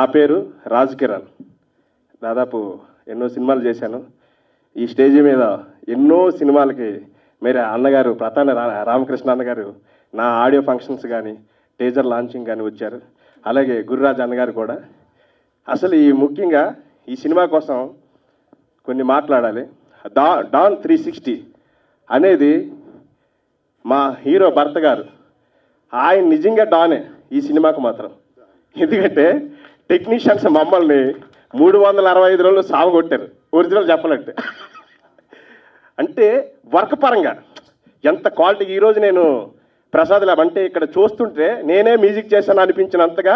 నా పేరు రాజ్ కిరణ్. దాదాపు ఎన్నో సినిమాలు చేశాను. ఈ స్టేజీ మీద ఎన్నో సినిమాలకి మీరు అన్నగారు ప్రతాన రామకృష్ణ అన్నగారు నా ఆడియో ఫంక్షన్స్ కానీ టీజర్ లాంచింగ్ కానీ వచ్చారు. అలాగే గురురాజ్ అన్నగారు కూడా. అసలు ఈ ముఖ్యంగా ఈ సినిమా కోసం కొన్ని మాట్లాడాలి. డాన్ 360 అనేది మా హీరో భరత్ గారు, ఆయన నిజంగా డానే ఈ సినిమాకు మాత్రం. ఎందుకంటే టెక్నీషియన్స్ మమ్మల్ని 365 రోజులు సావగొట్టారు, ఒరిజినల్ చెప్పాలంటే. అంటే వర్క్ పరంగా ఎంత క్వాలిటీ. ఈరోజు నేను ప్రసాద్ ల్యాబ్ అంటే ఇక్కడ చూస్తుంటే నేనే మ్యూజిక్ చేశాను అనిపించినంతగా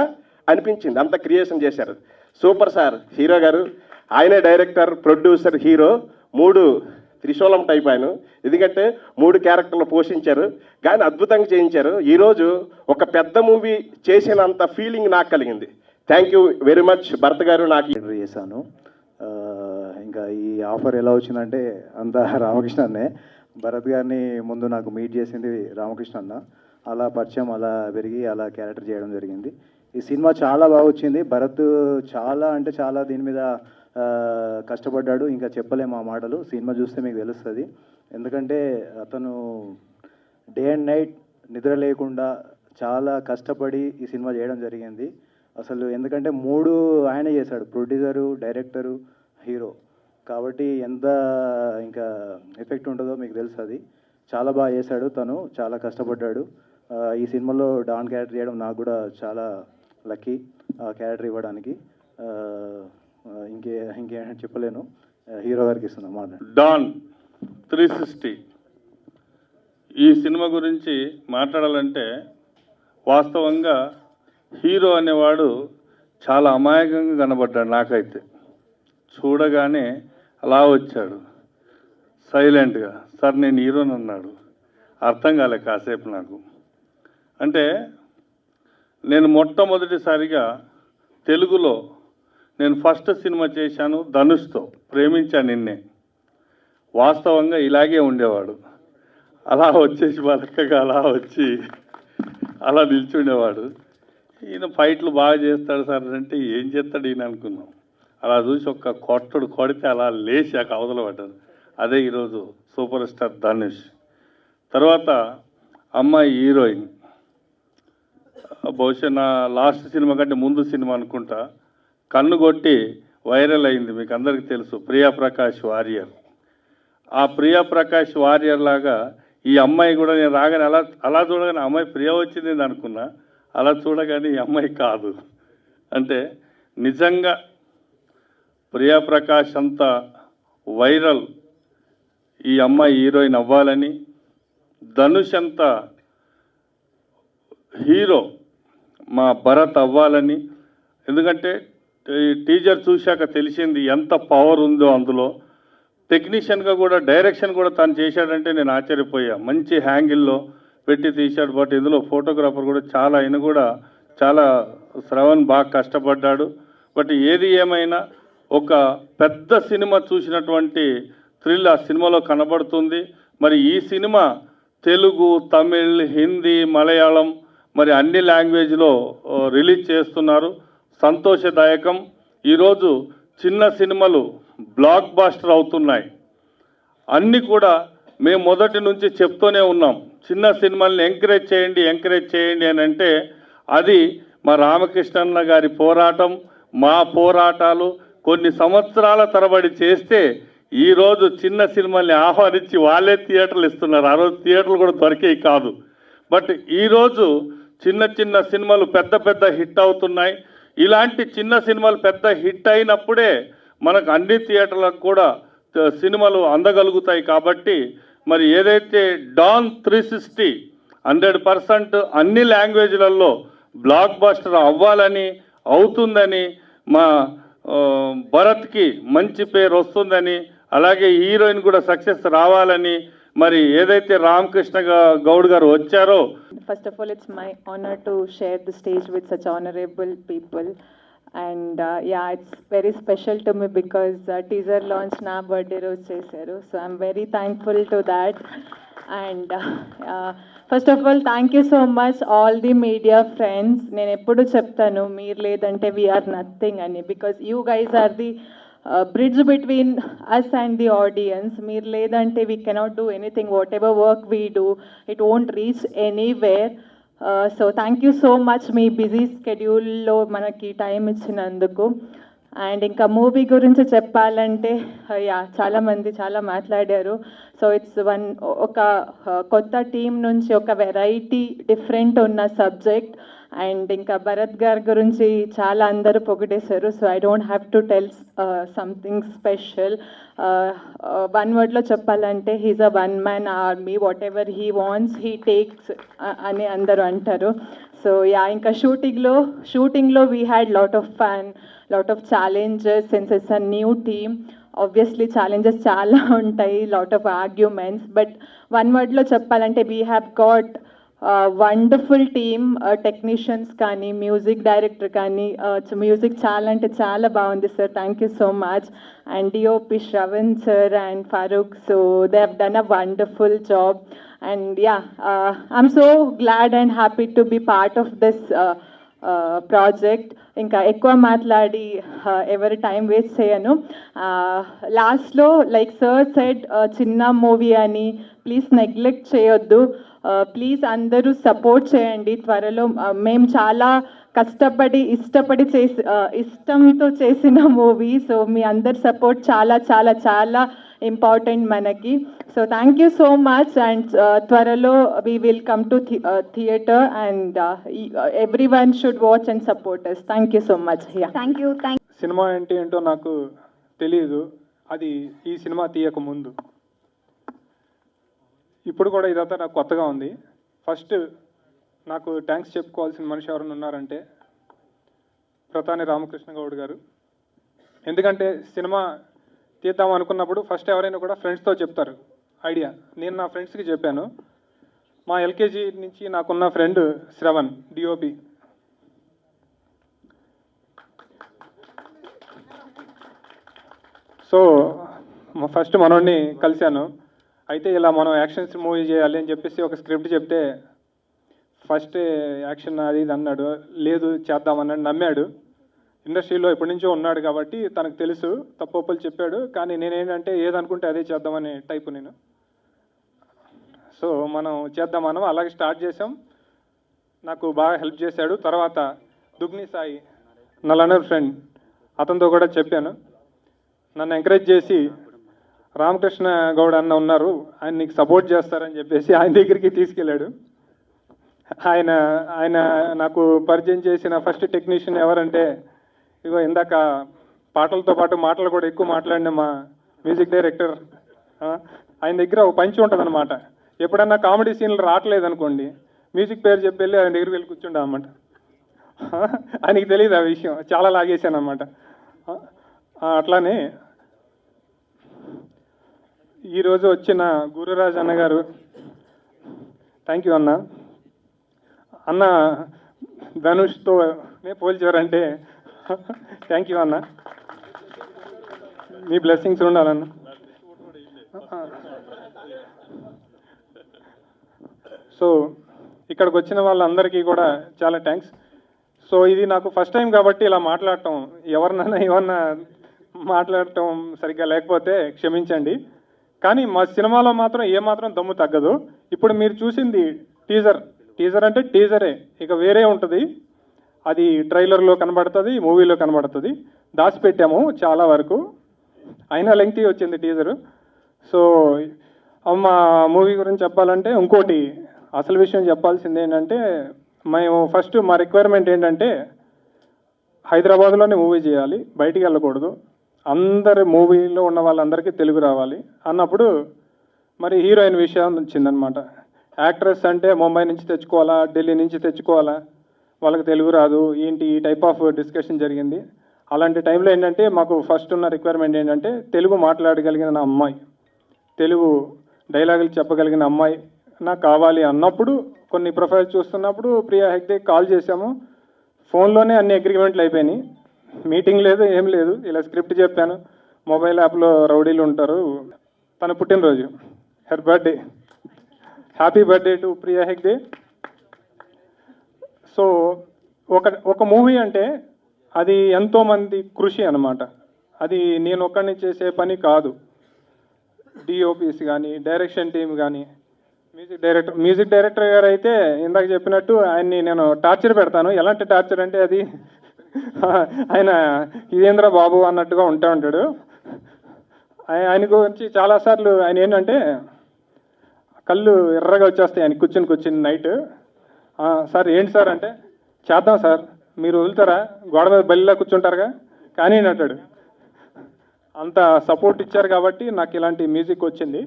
అనిపించింది. అంత క్రియేషన్ చేశారు. సూపర్ సార్ హీరో గారు. ఆయనే డైరెక్టర్, ప్రొడ్యూసర్, హీరో, 3 త్రిశూలం టైప్ ఆయన. ఎందుకంటే 3 క్యారెక్టర్లు పోషించారు, కానీ అద్భుతంగా చేయించారు. ఈరోజు ఒక పెద్ద మూవీ చేసినంత ఫీలింగ్ నాకు కలిగింది. Thank you very much Bharat గారు. నాకు చేశాను. ఇంకా ఈ ఆఫర్ ఎలా వచ్చిందంటే అంత రామకృష్ణ అన్నే. భరత్ గారిని ముందు నాకు మీట్ చేసింది రామకృష్ణ అన్న. అలా పరిచయం, అలా పెరిగి అలా క్యారెక్టర్ చేయడం జరిగింది. ఈ సినిమా చాలా బాగా వచ్చింది. భరత్ చాలా అంటే చాలా దీని మీద కష్టపడ్డాడు. ఇంకా చెప్పలేము ఆ మాటలు. సినిమా చూస్తే మీకు తెలుస్తుంది. ఎందుకంటే అతను డే అండ్ నైట్ నిద్ర లేకుండా చాలా కష్టపడి ఈ సినిమా చేయడం జరిగింది. అసలు ఎందుకంటే 3 ఆయన చేశాడు, ప్రొడ్యూసరు, డైరెక్టరు, హీరో. కాబట్టి ఎంత ఇంకా ఎఫెక్ట్ ఉంటుందో మీకు తెలుస్తుంది. చాలా బాగా చేశాడు తను, చాలా కష్టపడ్డాడు. ఈ సినిమాలో డాన్ క్యారెక్టర్ చేయడం నాకు కూడా చాలా లక్కీ, ఆ క్యారెక్టర్ ఇవ్వడానికి. ఇంకేం చెప్పలేను. హీరో గారికి ఇస్తున్నాం మాట. డాన్ 360 ఈ సినిమా గురించి మాట్లాడాలంటే వాస్తవంగా హీరో అనేవాడు చాలా అమాయకంగా కనబడ్డాడు. నాకైతే చూడగానే అలా వచ్చాడు సైలెంట్గా. సార్ నేను హీరోని అన్నాడు. అర్థం కాలే కాసేపు నాకు. అంటే నేను మొట్టమొదటిసారిగా తెలుగులో నేను ఫస్ట్ సినిమా చేశాను ధనుష్తో, ప్రేమించాను నిన్నే. వాస్తవంగా ఇలాగే ఉండేవాడు. అలా వచ్చేసి బలకగా అలా వచ్చి అలా నిల్చుండేవాడు. ఈయన ఫైట్లు బాగా చేస్తాడు సార్ అంటే ఏం చేస్తాడు ఈయన అనుకున్నాం. అలా చూసి ఒక్క కొడితే అలా లేచి ఆ అవతల పడ్డాడు. అదే ఈరోజు సూపర్ స్టార్ ధనుష్. తర్వాత అమ్మాయి హీరోయిన్, బహుశా నా లాస్ట్ సినిమా కంటే ముందు సినిమా అనుకుంటా, కన్ను కొట్టి వైరల్ అయింది, మీకు అందరికీ తెలుసు, ప్రియా ప్రకాష్ వారియర్. ఆ ప్రియా ప్రకాష్ వారియర్ లాగా ఈ అమ్మాయి కూడా నేను రాగానే అలా చూడగానే అమ్మాయి ప్రియ వచ్చింది అనుకున్నా. అలా చూడగానే ఈ అమ్మాయి కాదు. అంటే నిజంగా ప్రియా ప్రకాష్ అంత వైరల్ ఈ అమ్మాయి హీరోయిన్ అవ్వాలని, ధనుష్ అంత హీరో మా భరత్ అవ్వాలని. ఎందుకంటే టీజర్ చూశాక తెలిసింది ఎంత పవర్ ఉందో అందులో. టెక్నీషియన్గా కూడా డైరెక్షన్ కూడా తను చేశాడంటే నేను ఆశ్చర్యపోయా. మంచి హ్యాంగిల్లో పెట్టి తీశాడు. బట్ ఇందులో ఫోటోగ్రాఫర్ కూడా ఆయన కూడా చాలా శ్రవణ్ బాగా కష్టపడ్డాడు. బట్ ఏది ఏమైనా ఒక పెద్ద సినిమా చూసినటువంటి థ్రిల్ ఆ సినిమాలో కనబడుతుంది. మరి ఈ సినిమా తెలుగు, తమిళ్, హిందీ, మలయాళం మరి అన్ని లాంగ్వేజ్లో రిలీజ్ చేస్తున్నారు. సంతోషదాయకం. ఈరోజు చిన్న సినిమాలు బ్లాక్ బాస్టర్ అవుతున్నాయి. అన్నీ కూడా మేము మొదటి నుంచి చెప్తూనే ఉన్నాం, చిన్న సినిమాల్ని ఎంకరేజ్ చేయండి అని. అంటే అది మా రామకృష్ణన్న గారి పోరాటం, మా పోరాటాలు. కొన్ని సంవత్సరాల తరబడి చేస్తే ఈరోజు చిన్న సినిమాల్ని ఆహ్వానించి వాళ్ళే థియేటర్లు ఇస్తున్నారు. ఆ రోజు థియేటర్లు కూడా దొరికేవి కాదు. బట్ ఈరోజు చిన్న సినిమాలు పెద్ద హిట్ అవుతున్నాయి. ఇలాంటి చిన్న సినిమాలు పెద్ద హిట్ అయినప్పుడే మనకు అన్ని థియేటర్లకు కూడా సినిమాలు అందగలుగుతాయి. కాబట్టి మరి ఏదైతే డాన్ 360 100% అన్ని లాంగ్వేజ్లలో బ్లాక్ బస్టర్ అవ్వాలని, అవుతుందని, మా భరత్కి మంచి పేరు వస్తుందని, అలాగే హీరోయిన్ కూడా సక్సెస్ రావాలని మరి ఏదైతే రామకృష్ణ గౌడ్ గారు వచ్చారో. First of all, it's my honor to share the stage with such honorable people. And yeah, it's very special to me because teaser launch na birthday road chesaru. So I'm very thankful to that. And first of all, thank you so much, all the media friends. నేను ఎప్పుడు చెప్తాను మీరు లేదంటే we are nothing అని, because you guys are the bridge between us and the audience. మీరు లేదంటే we cannot do anything. Whatever work we do, it won't reach anywhere. So thank you so much మీ busy స్కెడ్యూల్లో మనకి time ఇచ్చినందుకు. And ఇంకా movie గురించి చెప్పాలంటే yeah చాలామంది చాలా మాట్లాడారు. సో ఇట్స్ ఒక కొత్త టీం నుంచి ఒక వెరైటీ డిఫరెంట్ ఉన్న సబ్జెక్ట్. అండ్ ఇంకా భరత్ గారి గురించి చాలా అందరూ పొగిడేశారు. So I don't have to tell something special. One వర్డ్లో చెప్పాలంటే he's a one man army. Whatever he wants he takes అని అందరూ అంటారు. సో యా ఇంకా షూటింగ్లో we had lot of fun, lot of challenges since it's a new team. Obviously challenges చాలా ఉంటాయి, lot of arguments, but one word లో చెప్పాలంటే we have got wonderful team. Technicians కానీ మ్యూజిక్ డైరెక్టర్ కానీ music చాలా అంటే చాలా బాగుంది sir. Thank you so much. And DOP Shravan sir and Farooq, so they have done a wonderful job. And yeah I'm so glad and happy to be part of this project. ఇంకా ఎక్కువ మాట్లాడి ఎవరి time waste చేయను. లాస్ట్లో like sir said చిన్న movie అని, please neglect చేయొద్దు. Please అందరూ సపోర్ట్ చేయండి. త్వరలో మేము చాలా కష్టపడి ఇష్టంతో చేసిన మూవీ. సో మీ అందరి సపోర్ట్ చాలా చాలా చాలా ఇంపార్టెంట్ మనకి. So thank you so much. And త్వరలో we will come to theatre and every one should watch and support us. Thank you so much. Thank you. Cinema అంటే ఏంటో నాకు తెలియదు, అది ఈ సినిమా తీయక ముందు. ఇప్పుడు కూడా ఇదంతా నాకు కొత్తగా ఉంది. ఫస్ట్ నాకు థ్యాంక్స్ చెప్పుకోవాల్సిన మనిషి ఎవరైనా ఉన్నారంటే ప్రతాని రామకృష్ణ గౌడ్ గారు. ఎందుకంటే సినిమా తీద్దాం అనుకున్నప్పుడు ఫస్ట్ ఎవరైనా కూడా ఫ్రెండ్స్తో చెప్తారు ఐడియా. నేను నా ఫ్రెండ్స్కి చెప్పాను. మా ఎల్కేజీ నుంచి నాకున్న friend Shravan DOP. So first మనోడిని కలిశాను. అయితే ఇలా మనం యాక్షన్స్ మూవీ చేయాలి అని చెప్పేసి ఒక స్క్రిప్ట్ చెప్తే ఫస్ట్ యాక్షన్ అది ఇది అన్నాడు. లేదు చేద్దామన్నాడు, నమ్మాడు. ఇండస్ట్రీలో ఎప్పటి నుంచో ఉన్నాడు కాబట్టి తనకు తెలుసు, తప్పొప్పులు చెప్పాడు. కానీ నేనేంటంటే ఏదనుకుంటే అదే చేద్దామనే టైపు నేను. సో మనం చేద్దామన్నాం, అలాగే స్టార్ట్ చేసాం. నాకు బాగా హెల్ప్ చేశాడు. తర్వాత దుగ్ని సాయి నా లండన్ ఫ్రెండ్, అతనితో కూడా చెప్పాను. నన్ను ఎంకరేజ్ చేసి రామకృష్ణ గౌడ్ అన్న ఉన్నారు, ఆయన నీకు సపోర్ట్ చేస్తారని చెప్పేసి ఆయన దగ్గరికి తీసుకెళ్ళాడు. ఆయన నాకు పరిచయం చేసిన ఫస్ట్ టెక్నీషియన్ ఎవరంటే ఇగో ఇందాక పాటలతో పాటు మాటలు కూడా ఎక్కువ మాట్లాడిన మా మ్యూజిక్ డైరెక్టర్. ఆయన దగ్గర ఒక పంచి ఉంటుంది అనమాట. ఎప్పుడన్నా కామెడీ సీన్లు రావట్లేదు అనుకోండి, మ్యూజిక్ పేరు చెప్పి వెళ్ళి ఆయన దగ్గరికి వెళ్ళి కూర్చుంటా అనమాట. ఆయనకి తెలియదు ఆ విషయం, చాలా లాగేశాను అనమాట. అట్లానే ఈరోజు వచ్చిన గురురాజ్ అన్న గారు, థ్యాంక్ యూ అన్న. అన్న ధనుష్తోనే పోల్చారంటే థ్యాంక్ యూ అన్న, మీ బ్లెస్సింగ్స్ ఉండాలన్న. సో ఇక్కడికి వచ్చిన వాళ్ళందరికీ కూడా చాలా థ్యాంక్స్. సో ఇది నాకు ఫస్ట్ టైం కాబట్టి ఇలా మాట్లాడటం, ఏమన్నా మాట్లాడటం సరిగ్గా లేకపోతే క్షమించండి. కానీ మా సినిమాలో మాత్రం ఏమాత్రం దమ్ము తగ్గదు. ఇప్పుడు మీరు చూసింది టీజర్ అంటే టీజరే, ఇక వేరే ఉంటుంది. అది ట్రైలర్లో కనబడుతుంది, మూవీలో కనబడుతుంది. దాచిపెట్టాము చాలా వరకు, అయినా లెంగ్తీ వచ్చింది టీజరు. సో మా మూవీ గురించి చెప్పాలంటే ఇంకోటి అసలు విషయం చెప్పాల్సింది ఏంటంటే, మేము ఫస్ట్ మా రిక్వైర్మెంట్ ఏంటంటే హైదరాబాద్లోనే మూవీ చేయాలి, బయటికి వెళ్ళకూడదు, అందరి మూవీలో ఉన్న వాళ్ళందరికీ తెలుగు రావాలి అన్నప్పుడు మరి హీరోయిన్ విషయం వచ్చిందనమాట. యాక్ట్రెస్ అంటే ముంబై నుంచి తెచ్చుకోవాలా, ఢిల్లీ నుంచి తెచ్చుకోవాలా, వాళ్ళకి తెలుగు రాదు ఏంటి, ఈ టైప్ ఆఫ్ డిస్కషన్ జరిగింది. అలాంటి టైంలో ఏంటంటే మాకు ఫస్ట్ ఉన్న రిక్వైర్మెంట్ ఏంటంటే తెలుగు మాట్లాడగలిగిన అమ్మాయి, తెలుగు డైలాగులు చెప్పగలిగిన అమ్మాయి నాకు కావాలి అన్నప్పుడు కొన్ని ప్రొఫైల్స్ చూస్తున్నప్పుడు ప్రియా హెగ్డే కాల్ చేశాము. ఫోన్లోనే అన్ని అగ్రిమెంట్లు అయిపోయినాయి, మీటింగ్ లేదు ఏం లేదు. ఇలా స్క్రిప్ట్ చెప్పాను, మొబైల్ యాప్లో రౌడీలు ఉంటారు, తన పుట్టినరోజు, her birthday. Happy birthday to Priya Hegde. So ఒక మూవీ అంటే అది ఎంతోమంది కృషి అన్నమాట. అది నేను ఒక్కడిని చేసే పని కాదు. డిఓపిస్ కానీ, డైరెక్షన్ టీమ్ కానీ, మ్యూజిక్ డైరెక్టర్ గారు అయితే ఇందాక చెప్పినట్టు ఆయన్ని నేను టార్చర్ పెడతాను. ఎలాంటి టార్చర్ అంటే అది ఆయన ఇదేంద్ర బాబు అన్నట్టుగా ఉంటాడు. ఆయన గురించి చాలాసార్లు ఆయన ఏంటంటే కళ్ళు ఎర్రగా వచ్చేస్తాయి ఆయన కూర్చుని నైట్. సార్ ఏంటి సార్ అంటే, చేద్దాం సార్, మీరు వదులుతారా, గోడ మీద బల్లిలా కూర్చుంటారుగా కానీ అంటాడు. అంత సపోర్ట్ ఇచ్చారు కాబట్టి నాకు ఇలాంటి మ్యూజిక్ వచ్చింది.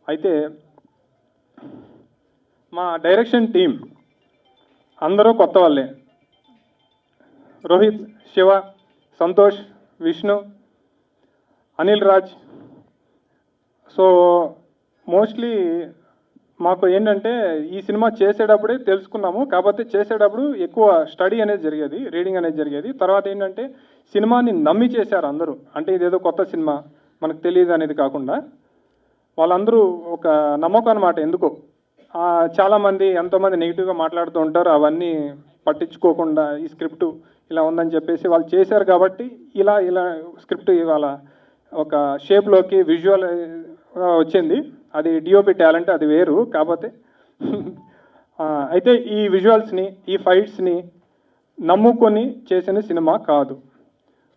అయితే మా డైరెక్షన్ టీం అందరూ కొత్త వాళ్ళే. రోహిత్, శివ, సంతోష్, విష్ణు, అనిల్ రాజ్. సో మోస్ట్లీ మాకు ఏంటంటే ఈ సినిమా చేసేటప్పుడే తెలుసుకున్నాము. కాకపోతే చేసేటప్పుడు ఎక్కువ స్టడీ అనేది జరిగేది, రీడింగ్ అనేది జరిగేది. తర్వాత ఏంటంటే సినిమాని నమ్మి చేశారు అందరూ. అంటే ఇదేదో కొత్త సినిమా మనకు తెలియదు అనేది కాకుండా వాళ్ళందరూ ఒక నమ్మకం అన్నమాట. ఎందుకో చాలామంది ఎంతోమంది నెగిటివ్గా మాట్లాడుతూ ఉంటారు. అవన్నీ పట్టించుకోకుండా ఈ స్క్రిప్ట్ ఇలా ఉందని చెప్పేసి వాళ్ళు చేశారు కాబట్టి ఇలా స్క్రిప్ట్ ఇవాళ ఒక షేప్లోకి విజువల్ వచ్చింది. అది డిఓపి టాలెంట్, అది వేరు. కాకపోతే అయితే ఈ విజువల్స్ని, ఈ ఫైట్స్ని నమ్ముకొని చేసిన సినిమా కాదు.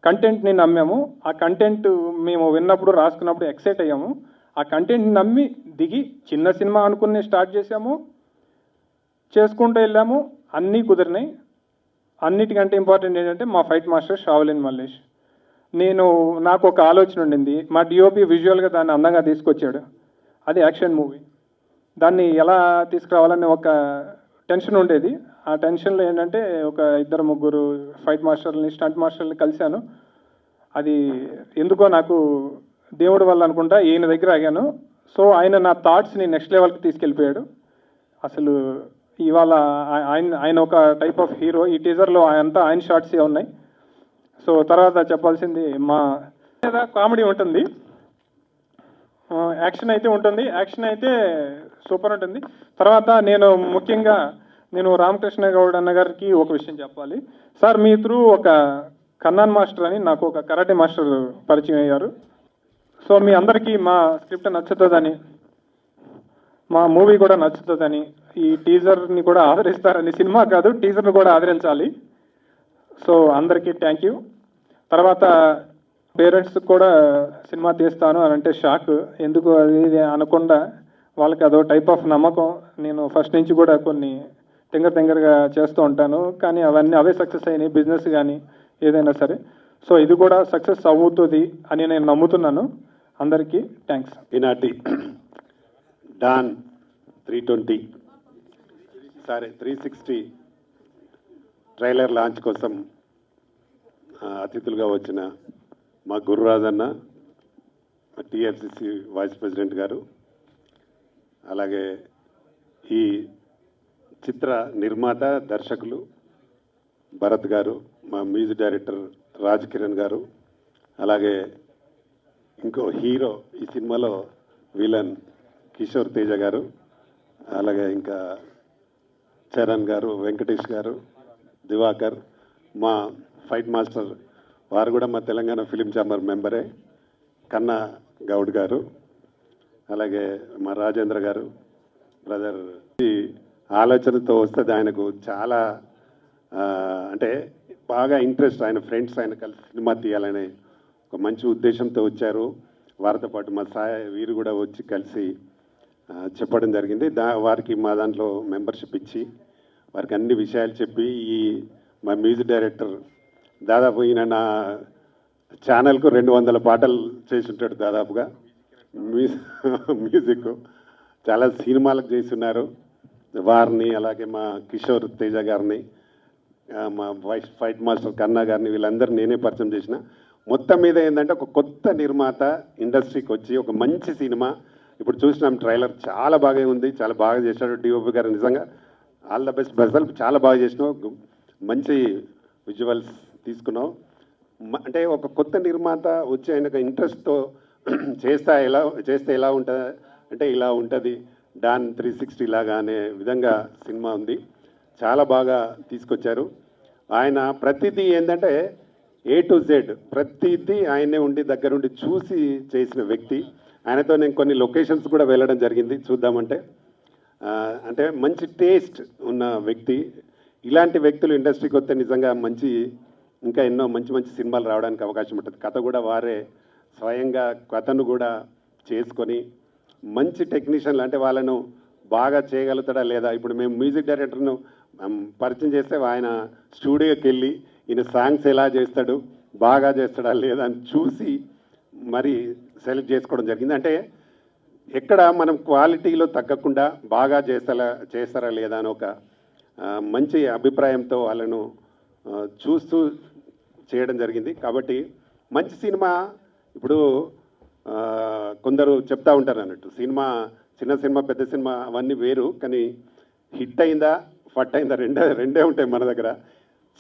కంటెంట్ని నమ్మాము. ఆ కంటెంట్ మేము విన్నప్పుడు, రాసుకున్నప్పుడు ఎక్సైట్ అయ్యాము. ఆ కంటెంట్ని నమ్మి దిగి చిన్న సినిమా అనుకుని స్టార్ట్ చేసాము, చేసుకుంటూ వెళ్ళాము. అన్నీ కుదిరినాయి. అన్నిటికంటే ఇంపార్టెంట్ ఏంటంటే మా ఫైట్ మాస్టర్ షావులిన్ మల్లేష్. నాకు ఒక ఆలోచన ఉండింది. మా డిఓపి విజువల్గా దాన్ని అందంగా తీసుకొచ్చాడు. అది యాక్షన్ మూవీ. దాన్ని ఎలా తీసుకురావాలని ఒక టెన్షన్ ఉండేది. ఆ టెన్షన్లో ఏంటంటే ఒక 2-3 ఫైట్ మాస్టర్ని, స్టంట్ మాస్టర్ని కలిశాను. అది ఎందుకో నాకు దేవుడి వల్ల అనుకుంటా ఈయన దగ్గర ఆగాను. సో ఆయన నా థాట్స్ని నెక్స్ట్ లెవెల్కి తీసుకెళ్ళిపోయాడు. అసలు ఇవాళ ఆయన ఒక టైప్ ఆఫ్ హీరో. ఈ టీజర్లో అంతా ఆయన షార్ట్సే ఉన్నాయి. సో తర్వాత చెప్పాల్సింది మా కామెడీ ఉంటుంది, యాక్షన్ అయితే ఉంటుంది. యాక్షన్ అయితే సూపర్ ఉంటుంది. తర్వాత ముఖ్యంగా నేను రామకృష్ణ గౌడ్ అన్న గారికి ఒక విషయం చెప్పాలి. సార్ మీ త్రూ ఒక కన్నాన్ మాస్టర్ అని నాకు ఒక కరాటే మాస్టర్ పరిచయం అయ్యారు. సో మీ అందరికీ మా స్క్రిప్ట్ నచ్చుతుందని, మా మూవీ కూడా నచ్చుతుందని, ఈ టీజర్ని కూడా ఆదరిస్తారని, సినిమా కాదు టీజర్ని కూడా ఆదరించాలి. సో అందరికీ థ్యాంక్ యూ. తర్వాత పేరెంట్స్ కూడా సినిమా తీస్తాను అని అంటే షాక్. ఎందుకు అది ఇది అనకుండా వాళ్ళకి అదో టైప్ ఆఫ్ నమ్మకం. నేను ఫస్ట్ నుంచి కూడా కొన్ని తెంగరగా చేస్తూ ఉంటాను, కానీ అవే సక్సెస్ అయినాయి, బిజినెస్ కానీ ఏదైనా సరే. సో ఇది కూడా సక్సెస్ అవుతుంది అని నేను నమ్ముతున్నాను. అందరికీ థ్యాంక్స్. ఈనాటి డాన్ 360 ట్రైలర్ లాంచ్ కోసం అతిథులుగా వచ్చిన మా గురురాజన్న, టిఎఫ్సిసి వైస్ ప్రెసిడెంట్ గారు, అలాగే ఈ చిత్ర నిర్మాత దర్శకులు భరత్ గారు, మా మ్యూజిక్ డైరెక్టర్ రాజ్ కిరణ్ గారు, అలాగే ఇంకో హీరో ఈ సినిమాలో విలన్ కిషోర్ తేజ గారు, అలాగే ఇంకా చరణ్ గారు, వెంకటేష్ గారు, దివాకర్, మా ఫైట్ మాస్టర్ వారు కూడా మా తెలంగాణ ఫిలిం ఛాంబర్ మెంబరే కన్నా గౌడ్ గారు, అలాగే మా రాజేంద్ర గారు బ్రదర్. ఈ ఆలోచనతో వస్తుంది ఆయనకు చాలా అంటే బాగా ఇంట్రెస్ట్. ఆయన ఫ్రెండ్స్ ఆయన కలిసి సినిమా తీయాలనే ఒక మంచి ఉద్దేశంతో వచ్చారు. వారితో పాటు మా వీరు కూడా వచ్చి కలిసి చెప్పడం జరిగింది. వారికి మా దాంట్లో మెంబర్షిప్ ఇచ్చి వారికి అన్ని విషయాలు చెప్పి మా మ్యూజిక్ డైరెక్టర్ దాదాపు ఈయన నా ఛానల్కు 200 పాటలు చేసి ఉంటాడు దాదాపుగా. మ్యూజిక్ చాలా సినిమాలకు చేస్తున్నారు. వారిని అలాగే మా కిషోర్ తేజ గారిని, మా ఫైట్ మాస్టర్ కన్నా గారిని, వీళ్ళందరూ నేనే పరిచయం చేసిన. మొత్తం మీద ఏంటంటే ఒక కొత్త నిర్మాత ఇండస్ట్రీకి వచ్చి ఒక మంచి సినిమా ఇప్పుడు చూసినాం. ట్రైలర్ చాలా బాగా ఉంది, చాలా బాగా చేశాడు డిఓపి గారు. నిజంగా ఆల్ ద బెస్ట్ బెజల్, చాలా బాగా చేసినావు, మంచి విజువల్స్ తీసుకున్నావు. అంటే ఒక కొత్త నిర్మాత వచ్చి ఆయనకు ఇంట్రెస్ట్తో చేస్తే ఎలా ఉంటుంది అంటే ఇలా ఉంటుంది, డాన్ 360 లాగా అనే విధంగా సినిమా ఉంది. చాలా బాగా తీసుకొచ్చారు. ఆయన ప్రతిదీ ఏంటంటే A to Z ప్రతిదీ ఆయనే ఉండి దగ్గరుండి చూసి చేసిన వ్యక్తి. ఆయనతో నేను కొన్ని లొకేషన్స్ కూడా వెళ్ళడం జరిగింది చూద్దామంటే. అంటే మంచి టేస్ట్ ఉన్న వ్యక్తి. ఇలాంటి వ్యక్తులు ఇండస్ట్రీకి వస్తే నిజంగా ఇంకా ఎన్నో మంచి మంచి సినిమాలు రావడానికి అవకాశం ఉంటుంది. కథ కూడా వారే స్వయంగా కథను కూడా చేసుకొని మంచి టెక్నీషియన్లు, అంటే వాళ్ళను బాగా చేయగలుగుతాడా లేదా. ఇప్పుడు మేము మ్యూజిక్ డైరెక్టర్ను పరిచయం చేస్తే ఆయన స్టూడియోకి వెళ్ళి ఈయన సాంగ్స్ ఎలా చేస్తాడు, బాగా చేస్తాడా లేదా అని చూసి మరి సెలెక్ట్ చేసుకోవడం జరిగింది. అంటే ఎక్కడ మనం క్వాలిటీలో తగ్గకుండా బాగా చేస్తారా లేదా అని ఒక మంచి అభిప్రాయంతో వాళ్ళను చూస్తూ చేయడం జరిగింది. కాబట్టి మంచి సినిమా. ఇప్పుడు కొందరు చెప్తా ఉంటారు అన్నట్టు, సినిమా చిన్న సినిమా పెద్ద సినిమా అవన్నీ వేరు, కానీ హిట్ అయిందా ఫట్ అయిందా రెండే ఉంటాయి మన దగ్గర.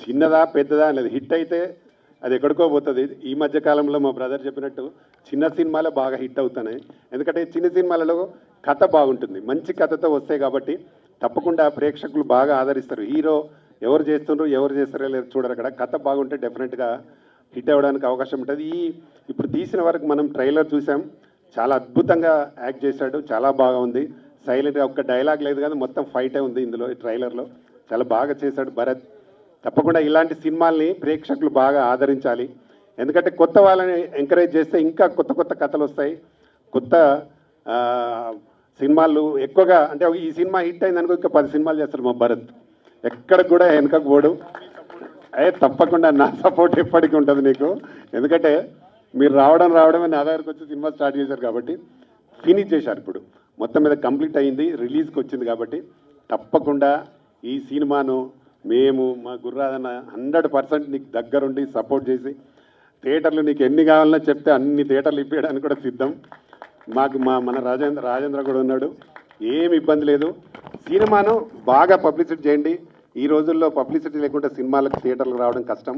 చిన్నదా పెద్దదా అనేది హిట్ అయితే అది ఎక్కడికో పోతుంది. ఈ మధ్య కాలంలో మా బ్రదర్ చెప్పినట్టు చిన్న సినిమాలే బాగా హిట్ అవుతున్నాయి. ఎందుకంటే చిన్న సినిమాలలో కథ బాగుంటుంది, మంచి కథతో వస్తాయి కాబట్టి తప్పకుండా ప్రేక్షకులు బాగా ఆదరిస్తారు. హీరో ఎవరు చేస్తుండ్రు ఎవరు చేస్తారో లేదు చూడరు, అక్కడ కథ బాగుంటే డెఫినెట్గా హిట్ అవ్వడానికి అవకాశం ఉంటుంది. ఇప్పుడు తీసిన వరకు మనం ట్రైలర్ చూసాం, చాలా అద్భుతంగా యాక్ట్ చేశాడు, చాలా బాగా ఉంది. సైలెంట్గా ఒక్క డైలాగ్ లేదు కానీ మొత్తం ఫైటే ఉంది ఇందులో. ఈ ట్రైలర్లో చాలా బాగా చేశాడు భరత్. తప్పకుండా ఇలాంటి సినిమాల్ని ప్రేక్షకులు బాగా ఆదరించాలి. ఎందుకంటే కొత్త వాళ్ళని ఎంకరేజ్ చేస్తే ఇంకా కొత్త కొత్త కథలు వస్తాయి, కొత్త సినిమాలు ఎక్కువగా. అంటే ఈ సినిమా హిట్ అయిందనుకో ఇంకా 10 సినిమాలు చేస్తారు మా భరత్, ఎక్కడికి కూడా వెనకకు పోడు. తప్పకుండా నా సపోర్ట్ ఎప్పటికీ ఉంటుంది నీకు. ఎందుకంటే మీరు రావడమే నా దగ్గరకు వచ్చి సినిమా స్టార్ట్ చేశారు కాబట్టి ఫినిష్ చేశారు. ఇప్పుడు మొత్తం మీద కంప్లీట్ అయింది, రిలీజ్కి వచ్చింది. కాబట్టి తప్పకుండా ఈ సినిమాను మేము మా గుర్రాదన్న 100% నీకు దగ్గరుండి సపోర్ట్ చేసి థియేటర్లు నీకు ఎన్ని కావాలన్నా చెప్తే అన్ని థియేటర్లు ఇప్పించడానికి కూడా సిద్ధం. మన రాజేంద్ర కూడా ఉన్నాడు, ఏమి ఇబ్బంది లేదు. సినిమాను బాగా పబ్లిసిటీ చేయండి. ఈ రోజుల్లో పబ్లిసిటీ లేకుండా సినిమాలకు థియేటర్లకు రావడం కష్టం.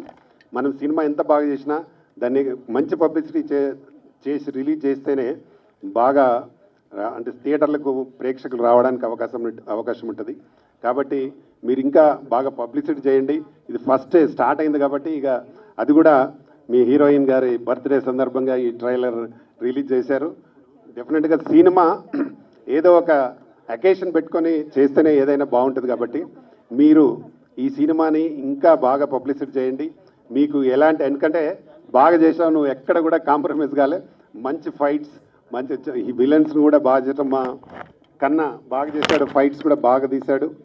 మనం సినిమా ఎంత బాగా చేసినా దాన్ని మంచి పబ్లిసిటీ చేసి రిలీజ్ చేస్తేనే బాగా అంటే థియేటర్లకు ప్రేక్షకులు రావడానికి అవకాశం ఉంటుంది. కాబట్టి మీరు ఇంకా బాగా పబ్లిసిటీ చేయండి. ఇది ఫస్ట్ స్టార్ట్ అయింది కాబట్టి ఇక అది కూడా మీ హీరోయిన్ గారి బర్త్డే సందర్భంగా ఈ ట్రైలర్ రిలీజ్ చేశారు. డెఫినెట్గా సినిమా ఏదో ఒక అకేషన్ పెట్టుకొని చేస్తేనే ఏదైనా బాగుంటుంది. కాబట్టి మీరు ఈ సినిమాని ఇంకా బాగా పబ్లిసిటీ చేయండి. మీకు ఎందుకంటే బాగా చేసావు, నువ్వు ఎక్కడ కూడా కాంప్రమైజ్ కాలే. మంచి ఫైట్స్, మంచి ఈ విలన్స్ని కూడా బాగా చేయటం మా కన్నా బాగా చేశాడు, ఫైట్స్ కూడా బాగా తీశాడు.